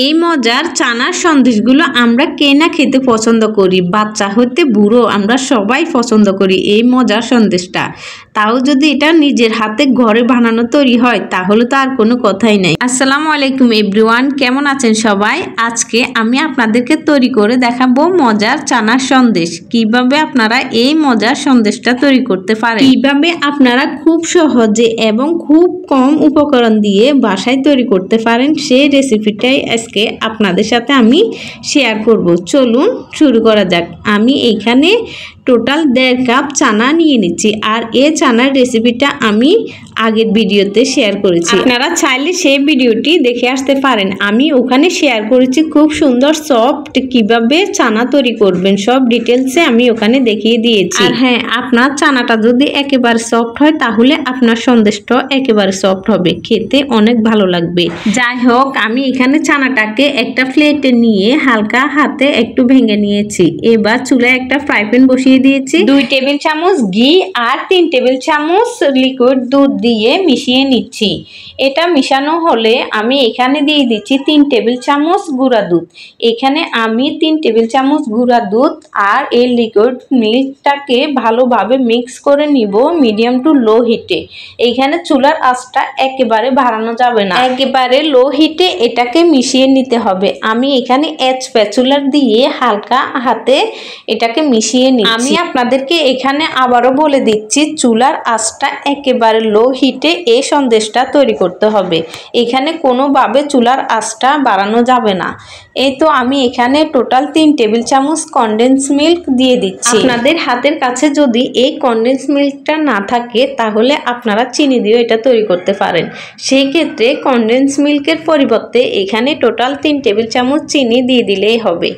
এই মজার চানার সন্দেশগুলো আমরা কে না খেতে পছন্দ করি, বাচ্চা হতে বুড়ো আমরা সবাই পছন্দ করি এই মজার সন্দেশটা। তাও যদি এটা নিজের হাতে ঘরে বানানো তৈরি হয় তাহলে তো আর কোনো কথাই নাই। আসসালামু আলাইকুম এভরিওয়ান, কেমন আছেন সবাই? আজকে আমি আপনাদেরকে তৈরি করে দেখাবো মজার চানার সন্দেশ। কিভাবে আপনারা এই মজার সন্দেশটা তৈরি করতে পারেন, কিভাবে আপনারা খুব সহজে এবং খুব কম উপকরণ দিয়ে বাসায় তৈরি করতে পারেন, সেই রেসিপিটাই আজকে আপনাদের সাথে আমি শেয়ার করব। চলুন শুরু করা যাক। আমি এখানে টোটাল 1.5 কাপ চানা নিয়ে নিচ্ছি, আর এই চানার রেসিপিটা আমি আগের ভিডিওতে শেয়ার করেছি, আপনারা চাইলে সেই ভিডিওটি দেখে আসতে পারেন। আমি ওখানে শেয়ার করেছি খুব সুন্দর সফট কিভাবে চানা তৈরি করবেন, সব ডিটেলসে আমি ওখানে দেখিয়ে দিয়েছি। আর হ্যাঁ, আপনার চানাটা যদি একেবারে সফট হয় তাহলে আপনার সন্দেশটা একেবারে সফট হবে, খেতে অনেক ভালো লাগবে। যাই হোক, আমি এখানে চানাটাকে একটা প্লেটে নিয়ে হালকা হাতে একটু ভেঙে নিয়েছি। এবার চুলায় একটা ফ্রাই প্যান বসিয়ে দিয়েছি। 2 টেবিল চামচ ঘি আর 3 টেবিল চামচ লিকুইড দুধ দিয়ে মিশিয়ে নিচ্ছি। এটা মিশানো হলে আমি এখানে দিয়ে দিচ্ছি 3 টেবিল চামচ গুঁড়া দুধ। এখানে আমি 3 টেবিল চামচ গুঁড়া দুধ আর এই লিকুইড মিল্কটাকে ভালোভাবে মিক্স করে নিব মিডিয়াম টু লো হিটে। এইখানে চুলার আঁচটা একেবারে বাড়ানো যাবে না, একেবারে লো হিটে এটাকে মিশিয়ে নিতে হবে। আমি এখানে স্প্যাচুলার দিয়ে হালকা হাতে এটাকে মিশিয়ে নিচ্ছি। আমি আপনাদেরকে এখানে আবারও বলে দিচ্ছি, চুলার আঁচটা একেবারে লো হিটে এই সন্দেশটা তৈরি করতে হবে। এখানে কোনোভাবে চুলার আঁচটা বাড়ানো যাবে না। এই তো আমি এখানে টোটাল 3 টেবিল চামচ কনডেন্স মিল্ক দিয়ে দিচ্ছি। আপনাদের হাতের কাছে যদি এই কনডেন্স মিল্কটা না থাকে তাহলে আপনারা চিনি দিয়েও এটা তৈরি করতে পারেন। সেই ক্ষেত্রে কনডেন্স মিল্কের পরিবর্তে এখানে টোটাল 3 টেবিল চামচ চিনি দিয়ে দিলেই হবে।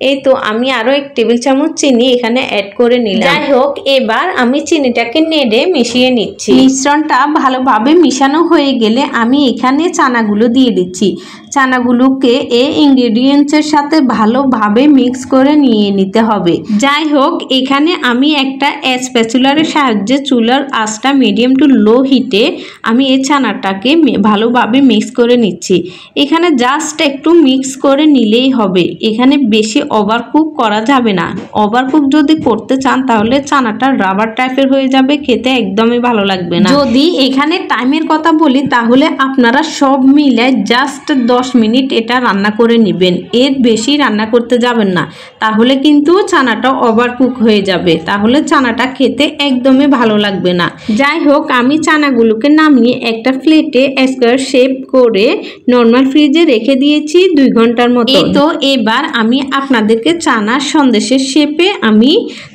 এই তো আমি আরো 1 টেবিল চামচ চিনি এখানে অ্যাড করে নিলাম। যাই হোক, এবার আমি চিনিটাকে নেড়ে মিশিয়ে নিচ্ছি। মিশ্রণটা ভালোভাবে মিশানো হয়ে গেলে আমি এখানে চানাগুলো দিয়ে দিচ্ছি। চানাগুলোকে এই ইনগ্রেডিয়েন্টসের সাথে ভালোভাবে মিক্স করে নিয়ে নিতে হবে। যাই হোক, এখানে আমি একটা স্প্যাচুলারের সাহায্যে চুলার আঁচটা মিডিয়াম টু লো হিটে আমি এই চানাটাকে ভালোভাবে মিক্স করে নিচ্ছি। এখানে জাস্ট একটু মিক্স করে নিলেই হবে, এখানে বেশি ওভারকুক করা যাবে না। ওভারকুক যদি করতে চান তাহলে চানাটা রাবার টাইপের হয়ে যাবে, খেতে একদমই ভালো লাগবে না। যদি এখানে টাইমের কথা বলি তাহলে আপনারা সব মিলে জাস্ট 10 মিনিট এটা রান্না করে নেবেন, এর বেশি রান্না করতে যাবেন না, তাহলে কিন্তু চানাটা ওভারকুক হয়ে যাবে, তাহলে চানাটা খেতে একদমই ভালো লাগবে না। যাই হোক, আমি চানাগুলোকে নামিয়ে একটা প্লেটে স্কোয়ার শেপ করে নর্মাল ফ্রিজে রেখে দিয়েছি 2 ঘন্টার মতো। তো এবার আমি আপনাদেরকে চানার সন্দেশের শেপে আমি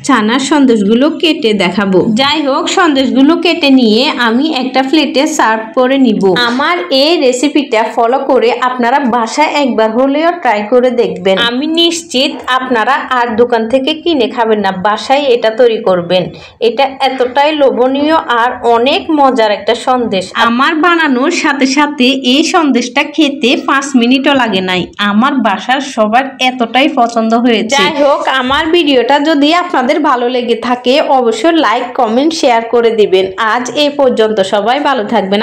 চানার সন্দেশগুলো কেটে দেখাবো। যাই হোক, সন্দেশগুলো কেটে নিয়ে আমি একটা প্লেটে সার্ভ করে নিব। আমার এই রেসিপিটা ফলো করে আপনারা বাসায় একবার হলেও ট্রাই করে দেখবেন। আমি নিশ্চিত আপনারা আর দোকান থেকে কিনে খাবেন না, বাসায় এটা তৈরি করবেন। এটা এতটাই লোভনীয় আর অনেক মজার একটা সন্দেশ। আমার বানানোর সাথে সাথে এই সন্দেশটা খেতে 5 মিনিটও লাগে নাই। আমার বাসার সবার এতটাই পছন্দ হয়েছে। যাই হোক, আমার ভিডিওটা যদি আপনাদের ভালো লেগে থাকে অবশ্যই লাইক, কমেন্ট, শেয়ার করে দিবেন। আজ এই পর্যন্ত, সবাই ভালো থাকবেন।